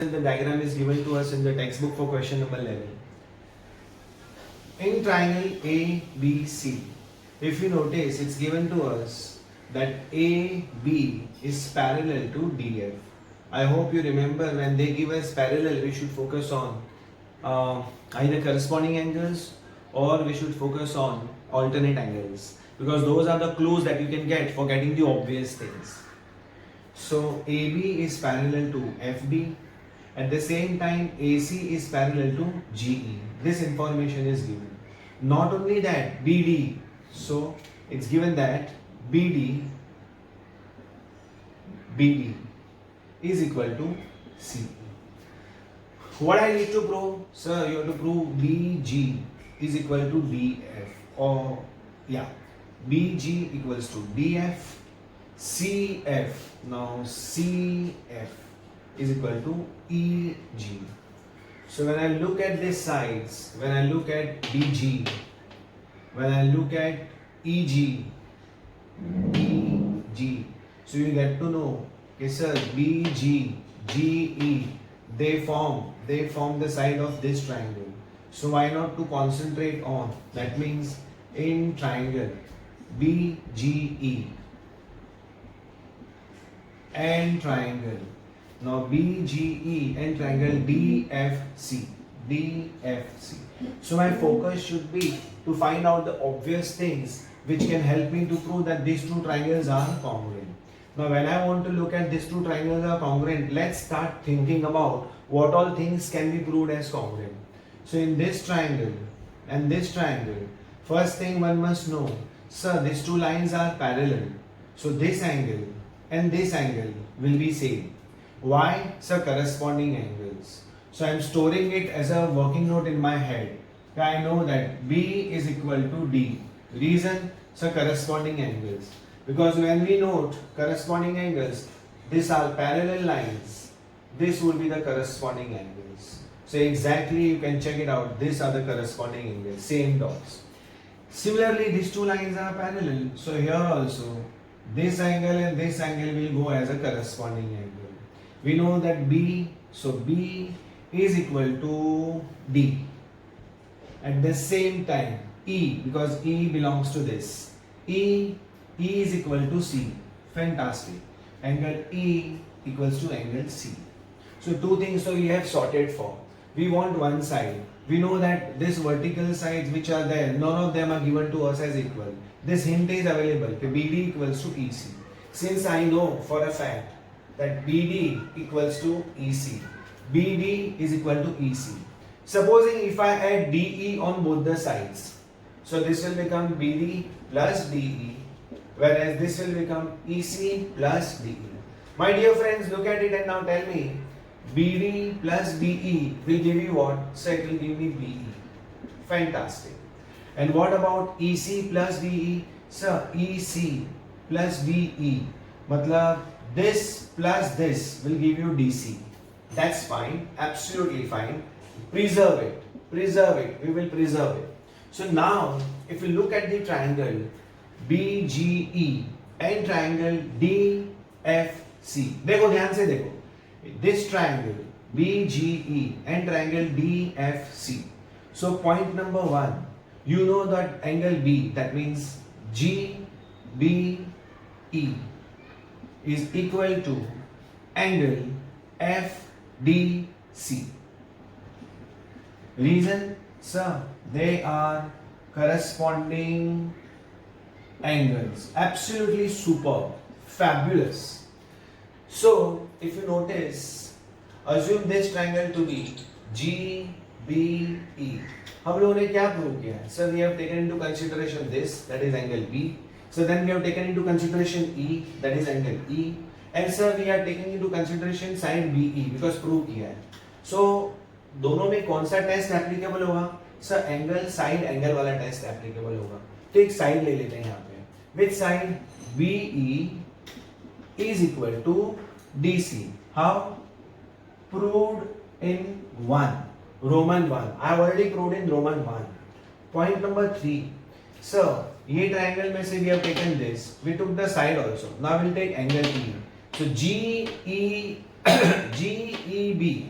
The diagram is given to us in the textbook for question number 11. In triangle ABC, if you notice, it's given to us that AB is parallel to DF. I hope you remember when they give us parallel, we should focus on either corresponding angles or we should focus on alternate angles, because those are the clues that you can get for getting the obvious things. So AB is parallel to FB. At the same time, AC is parallel to GE. This information is given. Not only that, BD. So it's given that BD is equal to CE. What I need to prove? Sir, you have to prove BG is equal to DF. Or BG equals to DF. CF. Now CF is equal to EG. So when I look at these sides, when I look at BG, when I look at EG, so you get to know, okay sir, BG, GE, they form the side of this triangle. So why not to concentrate on, that means in triangle BGE and triangle, now BGE and triangle DFC. So my focus should be to find out the obvious things which can help me to prove that these two triangles are congruent. Now when I want to look at these two triangles are congruent, let's start thinking about what all things can be proved as congruent. So in this triangle and this triangle, first thing one must know, sir, these two lines are parallel. So this angle and this angle will be same. Why? Sir, corresponding angles. So I am storing it as a working note in my head. I know that B is equal to D. Reason? Sir, corresponding angles. Because when we note corresponding angles, these are parallel lines. This will be the corresponding angles. So exactly you can check it out. These are the corresponding angles. Same dots. Similarly, these two lines are parallel. So here also, this angle and this angle will go as a corresponding angle. We know that B, so B is equal to D. At the same time, E, because E belongs to this. E is equal to C. Fantastic. Angle E equals to angle C. So two things so we have sorted for. We want one side. We know that this vertical sides which are there, none of them are given to us as equal. This hint is available. BD equals to EC. Since I know for a fact that BD equals to EC, BD is equal to EC. Supposing if I add DE on both the sides, so this will become BD plus DE, whereas this will become EC plus DE. My dear friends, look at it and now tell me, BD plus DE will give you what? So it will give me BE. Fantastic. And what about EC plus DE? Sir, EC plus DE. Matlab this plus this will give you DC. That's fine. Absolutely fine. Preserve it. Preserve it. We will preserve it. So now, if you look at the triangle BGE and triangle DFC. देखो ध्यान से देखो. This triangle BGE and triangle DFC. So point number 1. You know that angle B, that means GBE is equal to angle FDC. Reason? Sir, they are corresponding angles. Absolutely superb. Fabulous. So, if you notice, assume this triangle to be GBE. हम लोगों ने क्या prove किया है? Sir, we have taken into consideration this, that is angle B. So then we have taken into consideration E, that is angle E. And sir, we are taking into consideration side BE because prove किया है. So दोनों में कौन सा test applicable होगा? Sir angle side angle वाला test applicable होगा. तो एक साइड ले लेते हैं यहाँ पे. Which side? BE is equal to DC. How? Proved in 1. Roman 1. I have already proved in Roman 1. Point number 3. Sir, ये triangle में से we have taken this. We took the side also. Now we'll take angle E. So GE GEB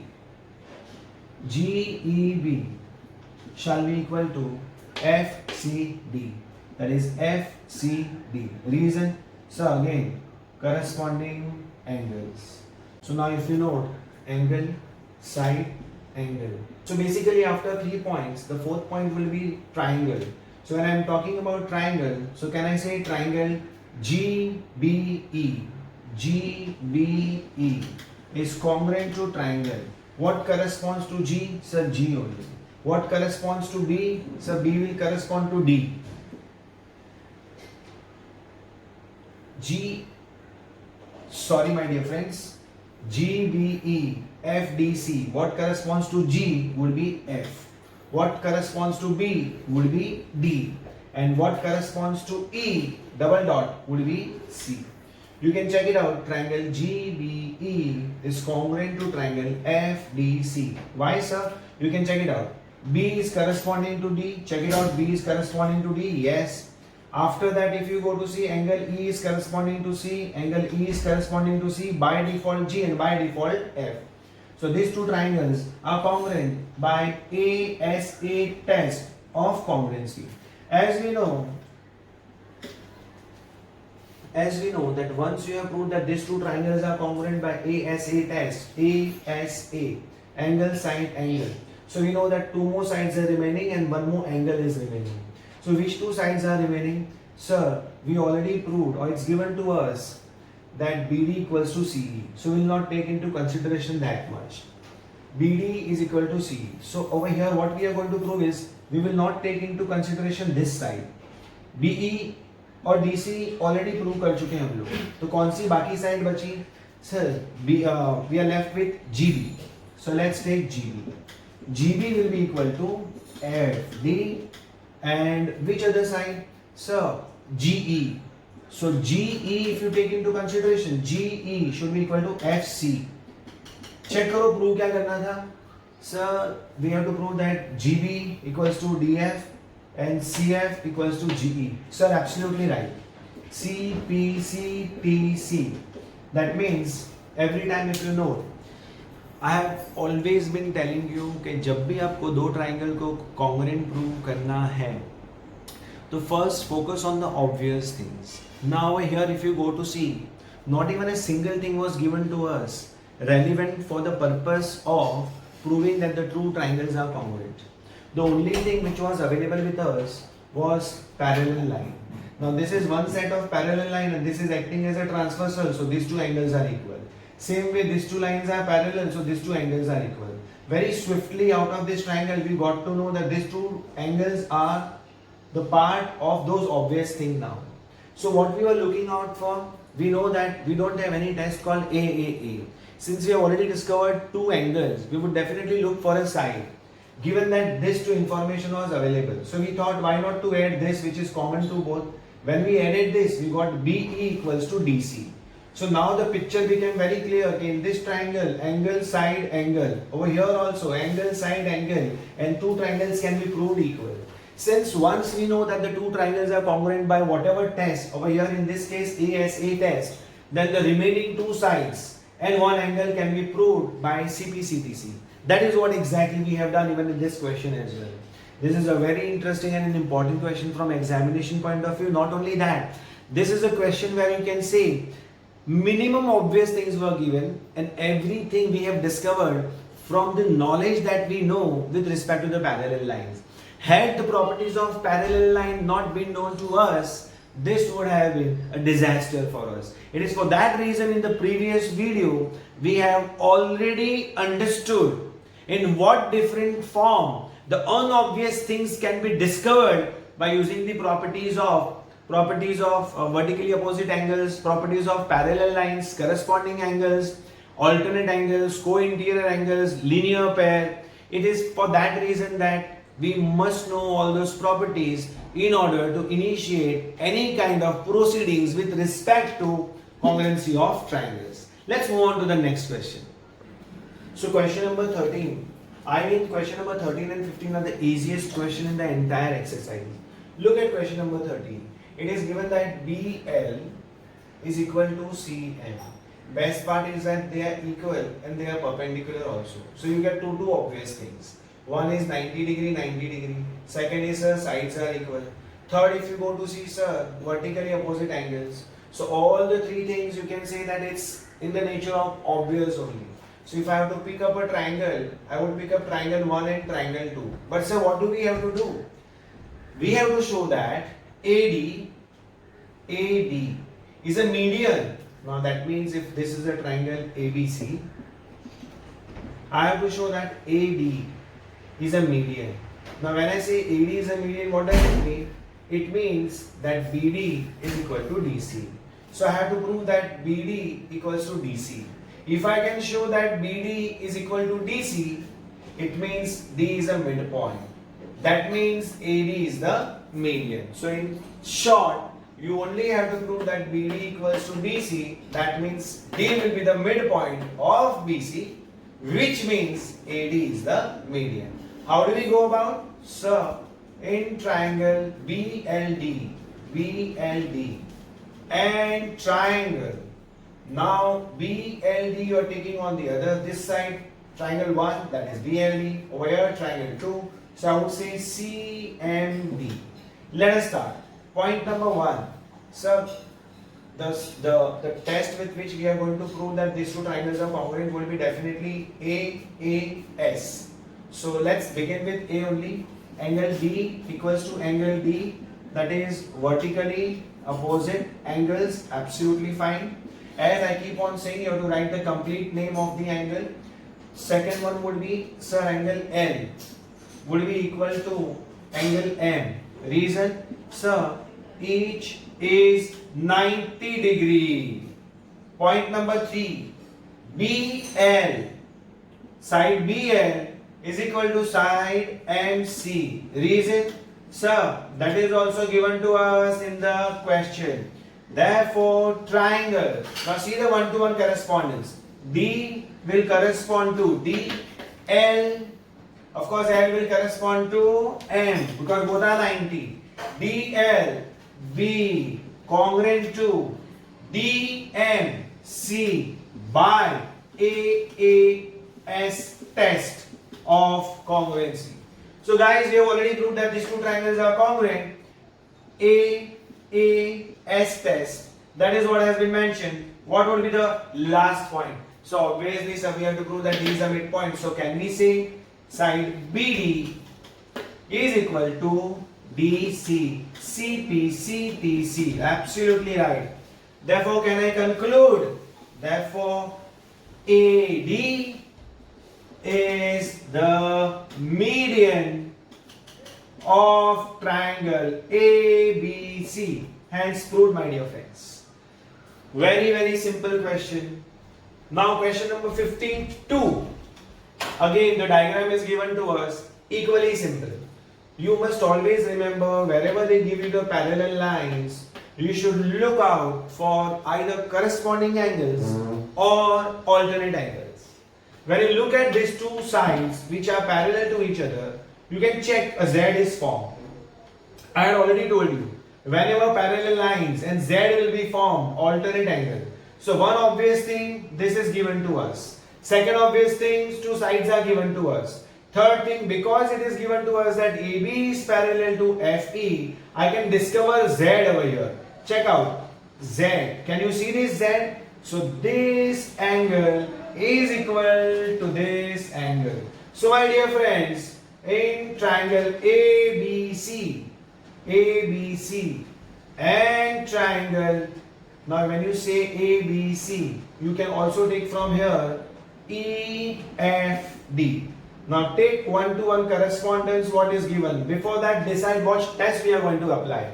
shall be equal to FCD. That is FCD. Reason? So again, corresponding angles. So now if you note, angle, side, angle. So basically after 3 points, the fourth point will be triangle. So when I am talking about triangle, so can I say triangle GBE? GBE is congruent to triangle. What corresponds to G? Sir, G only. What corresponds to B? Sir, B will correspond to D. Sorry my dear friends, GBE, FDC, what corresponds to G would be F. What corresponds to B would be D. And what corresponds to E, double dot, would be C. You can check it out. Triangle GBE is congruent to triangle FDC. Why, sir? You can check it out. B is corresponding to D. Check it out. B is corresponding to D. Yes. After that, if you go to C, angle E is corresponding to C. Angle E is corresponding to C. By default G and by default F. So these two triangles are congruent by ASA test of congruency. As we know that once you have proved that these two triangles are congruent by ASA test, ASA, angle, side, angle. So we know that two more sides are remaining and one more angle is remaining. So which two sides are remaining? Sir, we already proved, or it's given to us, that BD equals to CE. So we will not take into consideration that much. BD is equal to CE. So over here what we are going to prove is, we will not take into consideration this side. BE और DC already prove कर चुके हैं हम लोग, तो कौन सी बाकी side बची? Sir we are left with GB. So let's take GB. GB will be equal to FD and which other side? Sir, GE. So GE if you take into consideration, GE should be equal to FC. Check करो prove क्या करना था? Sir, we have to prove that GB equals to DF and CF equals to GE. Sir, absolutely right. CPCTC. That means every time if you know, I have always been telling you कि जब भी आपको दो triangle को congruent prove करना है, तो first focus on the obvious things. Now here if you go to see, not even a single thing was given to us relevant for the purpose of proving that the two triangles are congruent. The only thing which was available with us was parallel line. Now this is one set of parallel line and this is acting as a transversal, so these two angles are equal. Same way these two lines are parallel, so these two angles are equal. Very swiftly out of this triangle we got to know that these two angles are the part of those obvious things now. So what we were looking out for, we know that we don't have any test called AAA. Since we have already discovered two angles, we would definitely look for a side. Given that this two information was available, so we thought why not to add this which is common to both. When we added this, we got BE equals to DC. So now the picture became very clear. Okay, in this triangle, angle, side, angle. Over here also, angle, side, angle, and two triangles can be proved equal. Since once we know that the two triangles are congruent by whatever test, over here in this case ASA test, then the remaining two sides and one angle can be proved by CPCTC. That is what exactly we have done even in this question as well. This is a very interesting and an important question from examination point of view. Not only that, this is a question where you can say minimum obvious things were given and everything we have discovered from the knowledge that we know with respect to the parallel lines. Had the properties of parallel line not been known to us, this would have been a disaster for us. It is for that reason in the previous video we have already understood in what different form the unobvious things can be discovered by using the properties of vertically opposite angles, properties of parallel lines, corresponding angles, alternate angles, co-interior angles, linear pair. It is for that reason that we must know all those properties in order to initiate any kind of proceedings with respect to congruency of triangles. Let's move on to the next question. So question number 13. I mean question number 13 and 15 are the easiest question in the entire exercise. Look at question number 13. It is given that BL is equal to CM Best part is that they are equal and they are perpendicular also. So you get two obvious things. One is 90 degree, 90 degree. Second is sides are equal. Third, if you go to see vertically opposite angles. So all the three things you can say that it's in the nature of obvious only. So if I have to pick up a triangle, I would pick up triangle 1 and triangle 2. But sir, what do we have to do? We have to show that AD is a median. Now that means if this is a triangle ABC, I have to show that AD is a median. Now when I say AD is a median, what does it mean? It means that BD is equal to DC. So I have to prove that BD equals to DC. If I can show that BD is equal to DC, it means D is a midpoint. That means AD is the median. So in short, you only have to prove that BD equals to DC. That means D will be the midpoint of BC, which means AD is the median. How do we go about? So in triangle BLD and triangle. Now BLD you are taking on the other this side, triangle 1, that is BLD, over here triangle 2. So I would say CMD. Let us start. Point number 1. So the test with which we are going to prove that these two triangles are congruent will be definitely AAS. So let's begin with A only. Angle B equals to angle D, that is vertically opposite angles, absolutely fine. As I keep on saying, you have to write the complete name of the angle. Second one would be, sir, angle L would be equal to angle M. Reason, sir, each is 90 degree. Point number 3, BL, side BL is equal to side MC. Reason, sir, that is also given to us in the question. Therefore, triangle. Now see the one-to-one correspondence. D will correspond to D. L, of course, L will correspond to M because both are 90. DL, B congruent to DMC by AAS test of congruency. So guys, we have already proved that these two triangles are congruent. AAS test. That is what has been mentioned. What would be the last point? So obviously, sir, we have to prove that D is a midpoint. So can we say side BD is equal to DC, CP, CTC? Absolutely right. Therefore, can I conclude? Therefore, AD is the median of triangle ABC. Hence proved, my dear friends. Very simple question. Now question number 15(2). Again the diagram is given to us, equally simple. You must always remember, wherever they give you the parallel lines, you should look out for either corresponding angles or alternate angles. When you look at these two sides which are parallel to each other, you can check a Z is formed. I had already told you, whenever parallel lines and Z will be formed, alternate angle. So one obvious thing, this is given to us. Second obvious thing, two sides are given to us. Third thing, because it is given to us that AB is parallel to FE, I can discover Z over here. Check out Z. Can you see this Z? So this angle is equal to this angle. So my dear friends, in triangle ABC and triangle, now when you say ABC, you can also take from here EFD. Now take one-to-one correspondence what is given. Before that, decide what test we are going to apply.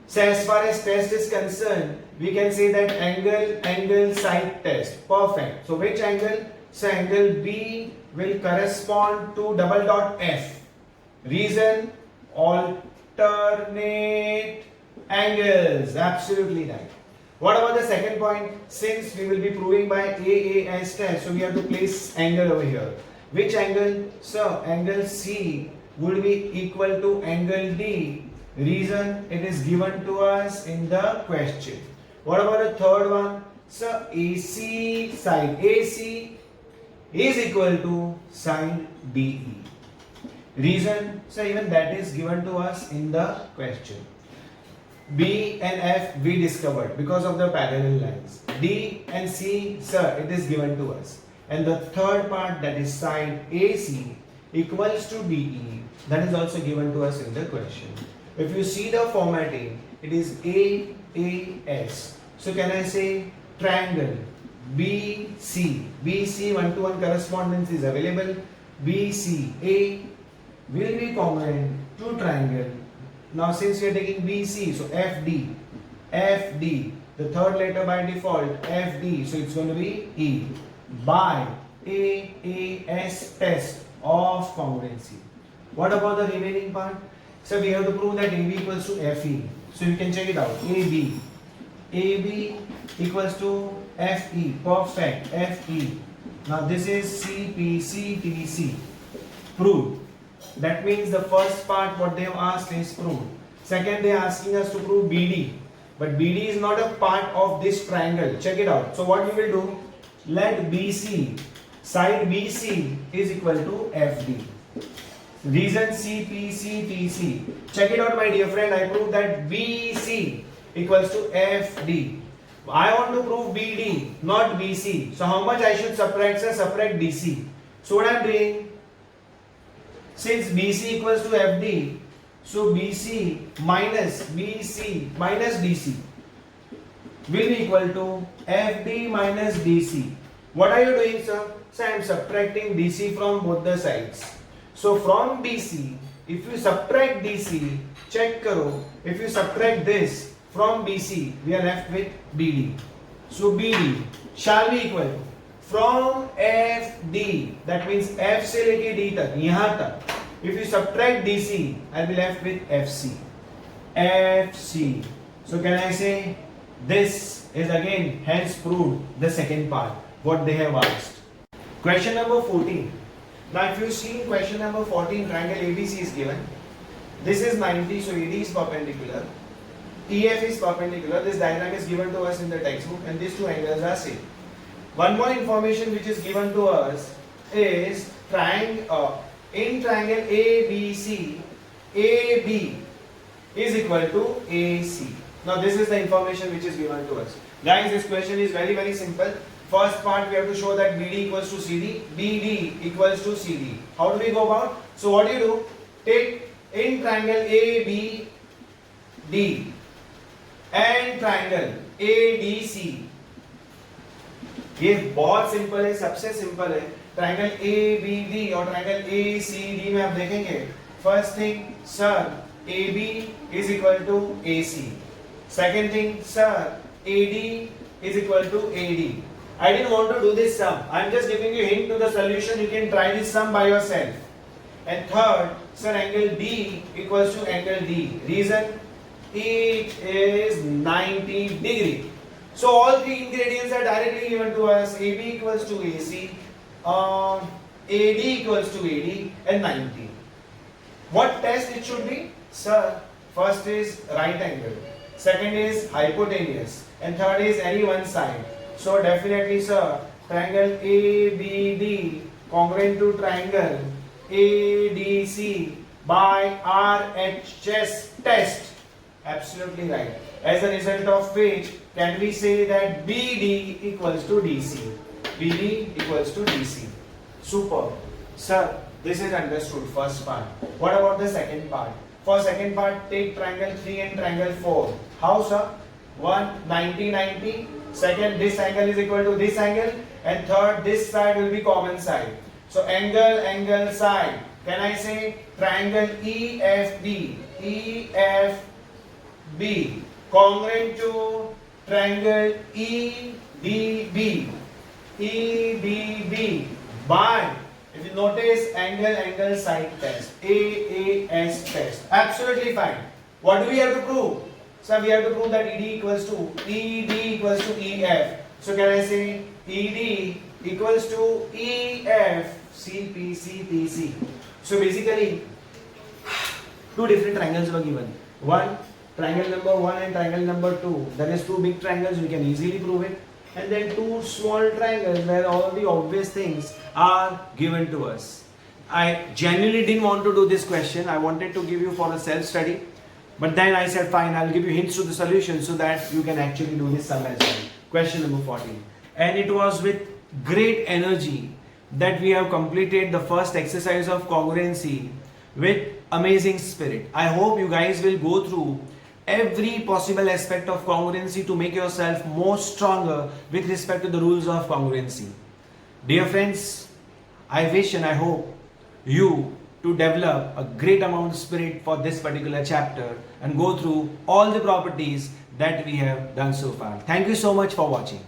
So as far as test is concerned, we can say that angle side test. Perfect. So which angle? So angle B will correspond to double dot F. Reason, alternate angles. Absolutely right. What about the second point? Since we will be proving by AAS test, so we have to place angle over here. Which angle? So angle C would be equal to angle D. Reason, it is given to us in the question. What about the third one? So AC side AC is equal to side DE. Reason, so even that is given to us in the question. B and F we discovered because of the parallel lines. D and C, sir, it is given to us. And the third part, that is side AC equals to DE, that is also given to us in the question. If you see the formatting, it is AAS. So can I say triangle BC? BC, one-to-one correspondence is available. BCA will be congruent to triangle. Now since we are taking BC, so FD, the third letter by default, FD, so it's going to be E by AAS test of congruency. What about the remaining part? So we have to prove that AB equals to FE. So you can check it out. AB equals to FE, perfect, FE. Now this is CPCTC, proved. That means the first part what they have asked is proved. Second, they are asking us to prove BD. But BD is not a part of this triangle. Check it out. So what you will do? Let BC, side BC is equal to FD. Reason CPCTC. Check it out, my dear friend. I proved that BC equals to FD. I want to prove BD, not BC. So how much I should subtract? Sir, subtract BC. So what I am doing? Since BC equals to FD, so BC minus DC will be equal to FD minus DC. What are you doing, sir? So I am subtracting DC from both the sides. So from BC, if you subtract DC, check karo, if you subtract this from BC, we are left with BD. So BD shall be equal to, from FD, that means F से लेके D तक, यहाँ तक, if you subtract DC, I'll be left with FC. FC. So can I say this is again hence proved the second part, what they have asked. Question number 14. Now if you see question number 14, triangle ABC is given. This is 90, so AD is perpendicular. EF is perpendicular. This diagram is given to us in the textbook and these two angles are same. One more information which is given to us is in triangle ABC, AB is equal to AC. Now this is the information which is given to us. Guys, this question is very simple. First part we have to show that BD equals to CD, BD equals to CD. How do we go about? So what do you do? Take in triangle ABD and triangle ADC. ये बहुत simple है, सबसे simple है. Triangle ABD और triangle ACD में आप देखेंगे. First thing, sir AB is equal to AC. Second thing, sir AD is equal to AD. I didn't want to do this sum. I am just giving you a hint to the solution. You can try this sum by yourself. And third, sir, angle D equals to angle D. Reason? It is 90 degree. So all three ingredients are directly given to us. AB equals to AC, AD equals to AD, and 90. What test it should be? Sir, first is right angle, second is hypotenuse, and third is any one side. So definitely, sir, triangle ABD congruent to triangle ADC by RHS test. Absolutely right. As a result of which, can we say that BD equals to DC? BD equals to DC. Super. Sir, this is understood, first part. What about the second part? For second part, take triangle 3 and triangle 4. How, sir? One, 90, 90. Second, this angle is equal to this angle. And third, this side will be common side. So, angle, side. Can I say triangle EFB? EFB congruent to triangle EDB. EDB by, if you notice, angle side test, AAS test. Absolutely fine. What do we have to prove? So we have to prove that ED equals to EF. So can I say ED equals to EF CPCTC. So basically, two different triangles were given. One, triangle number 1 and triangle number 2. That is two big triangles. We can easily prove it. and then two small triangles where all the obvious things are given to us. I genuinely didn't want to do this question. I wanted to give you for a self-study. But then I said, fine, I'll give you hints to the solution so that you can actually do this sum as well. Question number 14. And it was with great energy that we have completed the first exercise of congruency with amazing spirit. I hope you guys will go through every possible aspect of congruency to make yourself more stronger with respect to the rules of congruency. Dear friends, I wish and I hope you to develop a great amount of spirit for this particular chapter and go through all the properties that we have done so far. Thank you so much for watching.